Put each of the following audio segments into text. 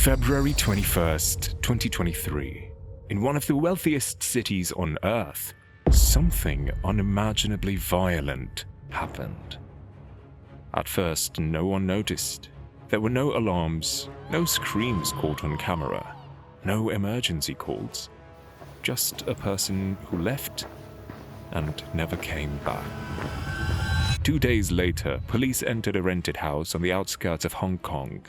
February 21st, 2023. In one of the wealthiest cities on Earth, something unimaginably violent happened. At first, no one noticed. There were no alarms, no screams caught on camera, no emergency calls. Just a person who left and never came back. 2 days later, police entered a rented house on the outskirts of Hong Kong.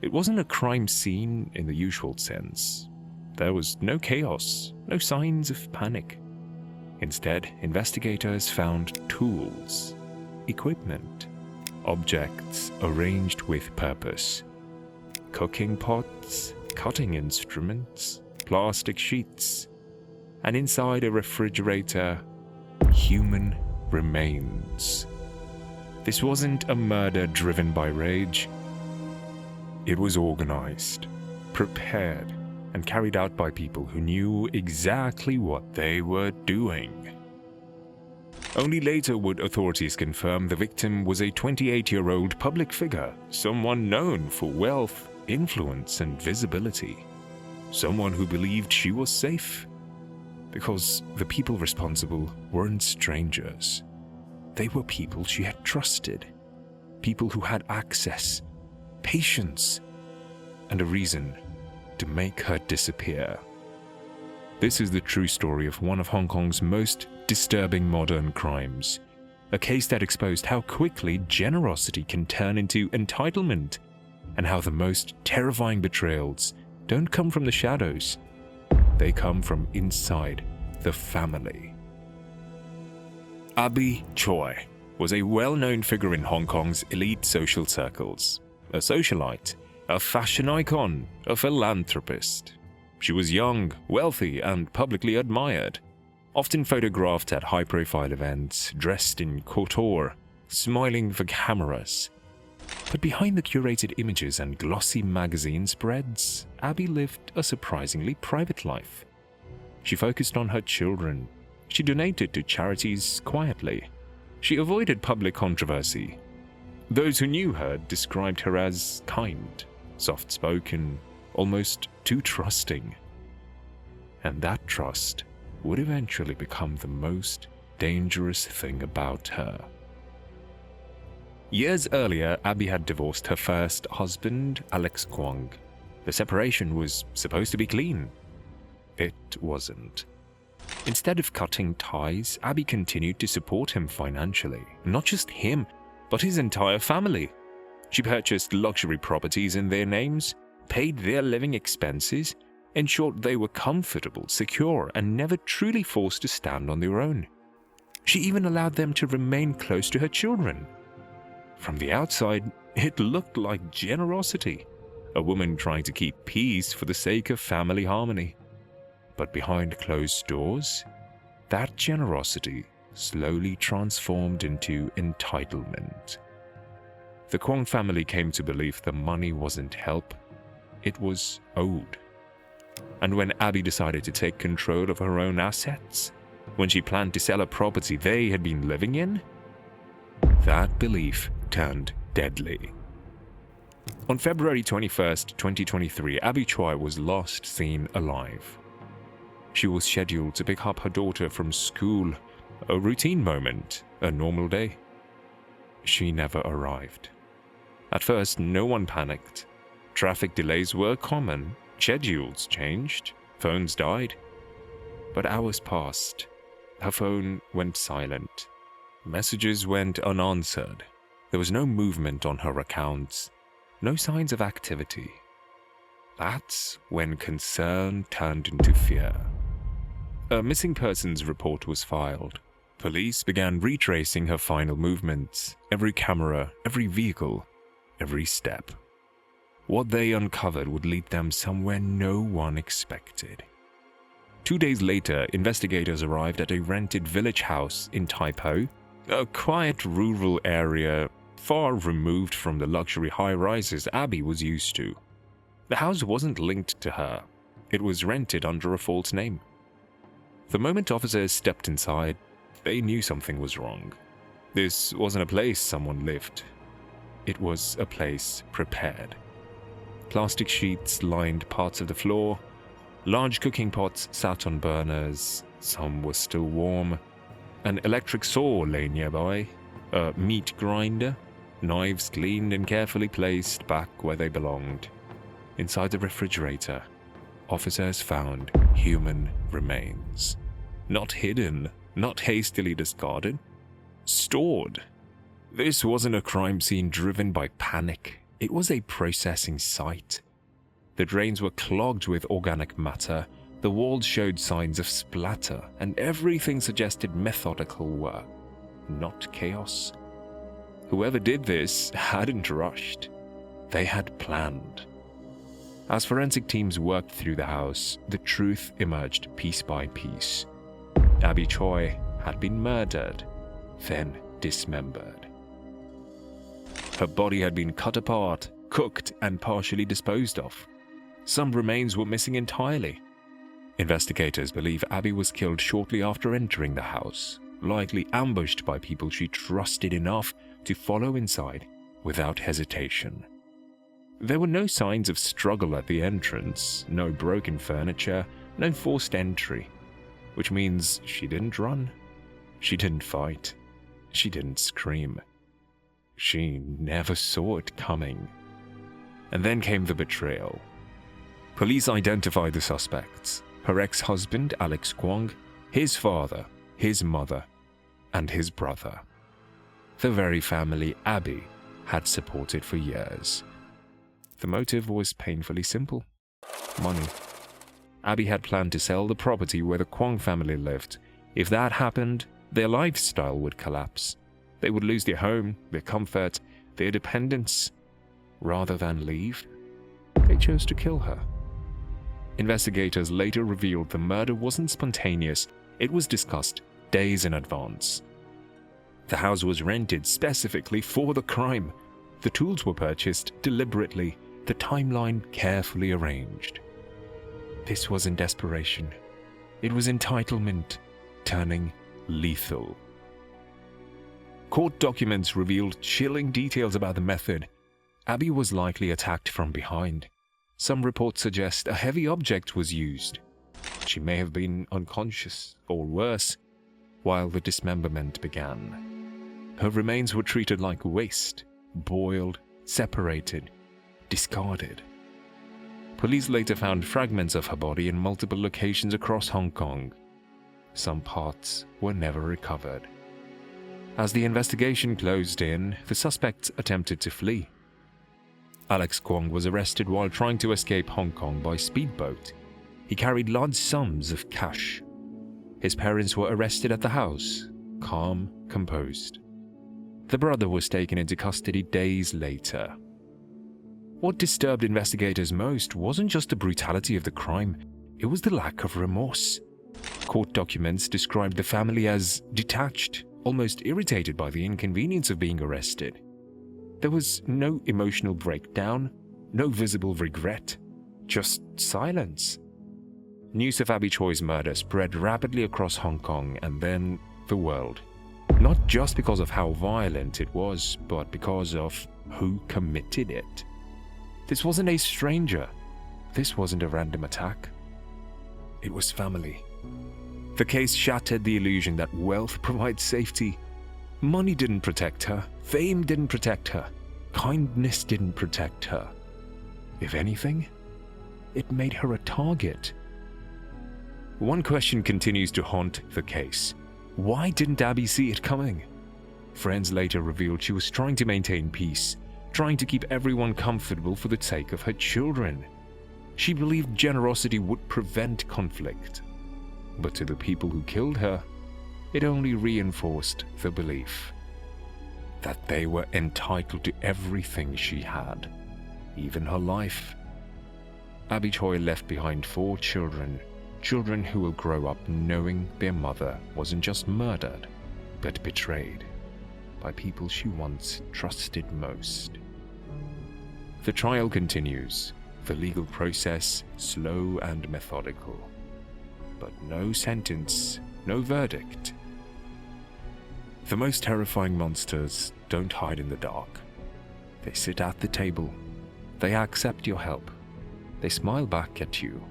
It wasn't a crime scene in the usual sense. There was no chaos, no signs of panic. Instead, investigators found tools, equipment, objects arranged with purpose. Cooking pots, cutting instruments, plastic sheets, and inside a refrigerator, human remains. This wasn't a murder driven by rage. It was organized, prepared, and carried out by people who knew exactly what they were doing. Only later would authorities confirm the victim was a 28-year-old public figure, someone known for wealth, influence, and visibility. Someone who believed she was safe, because the people responsible weren't strangers. They were people she had trusted, people who had access, patience, and a reason to make her disappear. This is the true story of one of Hong Kong's most disturbing modern crimes, a case that exposed how quickly generosity can turn into entitlement, and how the most terrifying betrayals don't come from the shadows, they come from inside the family. Abby Choi was a well-known figure in Hong Kong's elite social circles, a socialite, a fashion icon, a philanthropist. She was young, wealthy, and publicly admired, often photographed at high-profile events, dressed in couture, smiling for cameras. But behind the curated images and glossy magazine spreads, Abby lived a surprisingly private life. She focused on her children. She donated to charities quietly. She avoided public controversy. Those who knew her described her as kind, soft-spoken, almost too trusting. And that trust would eventually become the most dangerous thing about her. Years earlier, Abby had divorced her first husband, Alex Kwong. The separation was supposed to be clean. It wasn't. Instead of cutting ties, Abby continued to support him financially. Not just him, but his entire family. She purchased luxury properties in their names, paid their living expenses, ensured they were comfortable, secure, and never truly forced to stand on their own. She even allowed them to remain close to her children. From the outside, it looked like generosity, a woman trying to keep peace for the sake of family harmony. But behind closed doors, that generosity slowly transformed into entitlement. The Kwong family came to believe the money wasn't help, it was owed. And when Abby decided to take control of her own assets, when she planned to sell a property they had been living in, that belief turned deadly. On February 21st, 2023, Abby Choi was last seen alive. She was scheduled to pick up her daughter from school, a routine moment, a normal day. She never arrived. At first, no one panicked. Traffic delays were common, schedules changed, phones died. But hours passed. Her phone went silent. Messages went unanswered. There was no movement on her accounts, no signs of activity. That's when concern turned into fear. A missing persons report was filed. Police began retracing her final movements, every camera, every vehicle, every step. What they uncovered would lead them somewhere no one expected. 2 days later, investigators arrived at a rented village house in Tai Po, a quiet rural area far removed from the luxury high-rises Abby was used to. The house wasn't linked to her. It was rented under a false name. The moment officers stepped inside, they knew something was wrong. This wasn't a place someone lived. It was a place prepared. Plastic sheets lined parts of the floor. Large cooking pots sat on burners. Some were still warm. An electric saw lay nearby. A meat grinder. Knives cleaned and carefully placed back where they belonged. Inside the refrigerator, officers found human remains. Not hidden, not hastily discarded. Stored. This wasn't a crime scene driven by panic. It was a processing site. The drains were clogged with organic matter, the walls showed signs of splatter, and everything suggested methodical work, not chaos. Whoever did this hadn't rushed. They had planned. As forensic teams worked through the house, the truth emerged piece by piece. Abby Choi had been murdered, then dismembered. Her body had been cut apart, cooked, and partially disposed of. Some remains were missing entirely. Investigators believe Abby was killed shortly after entering the house, likely ambushed by people she trusted enough to follow inside without hesitation. There were no signs of struggle at the entrance, no broken furniture, no forced entry, which means she didn't run, she didn't fight, she didn't scream. She never saw it coming. And then came the betrayal. Police identified the suspects: her ex-husband Alex Kwong, his father, his mother, and his brother. The very family Abby had supported for years. The motive was painfully simple: money. Abby had planned to sell the property where the Kwong family lived. If that happened, their lifestyle would collapse. They would lose their home, their comfort, their dependence. Rather than leave, they chose to kill her. Investigators later revealed the murder wasn't spontaneous. It was discussed days in advance. The house was rented specifically for the crime. The tools were purchased deliberately, the timeline carefully arranged. This wasn't desperation. It was entitlement, turning lethal. Court documents revealed chilling details about the method. Abby was likely attacked from behind. Some reports suggest a heavy object was used. She may have been unconscious, or worse, while the dismemberment began. Her remains were treated like waste, boiled, separated, discarded. Police later found fragments of her body in multiple locations across Hong Kong. Some parts were never recovered. As the investigation closed in, the suspects attempted to flee. Alex Kwong was arrested while trying to escape Hong Kong by speedboat. He carried large sums of cash. His parents were arrested at the house, calm, composed. The brother was taken into custody days later. What disturbed investigators most wasn't just the brutality of the crime, it was the lack of remorse. Court documents described the family as detached, almost irritated by the inconvenience of being arrested. There was no emotional breakdown, no visible regret, just silence. News of Abby Choi's murder spread rapidly across Hong Kong and then the world. Not just because of how violent it was, but because of who committed it. This wasn't a stranger. This wasn't a random attack. It was family. The case shattered the illusion that wealth provides safety. Money didn't protect her. Fame didn't protect her. Kindness didn't protect her. If anything, it made her a target. One question continues to haunt the case. Why didn't Abby see it coming? Friends later revealed she was trying to maintain peace, trying to keep everyone comfortable for the sake of her children. She believed generosity would prevent conflict. But to the people who killed her, it only reinforced the belief that they were entitled to everything she had, even her life. Abby Choi left behind 4 children, children who will grow up knowing their mother wasn't just murdered, but betrayed by people she once trusted most. The trial continues, the legal process slow and methodical. But no sentence, no verdict. The most terrifying monsters don't hide in the dark. They sit at the table, They accept your help. They smile back at you.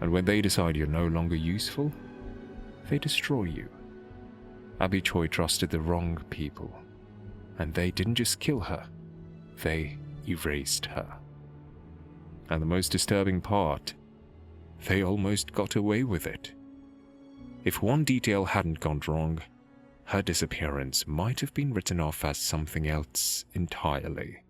And when they decide you're no longer useful, they destroy you. Abby Choi trusted the wrong people, and they didn't just kill her, they erased her. And the most disturbing part, they almost got away with it. If one detail hadn't gone wrong, her disappearance might have been written off as something else entirely.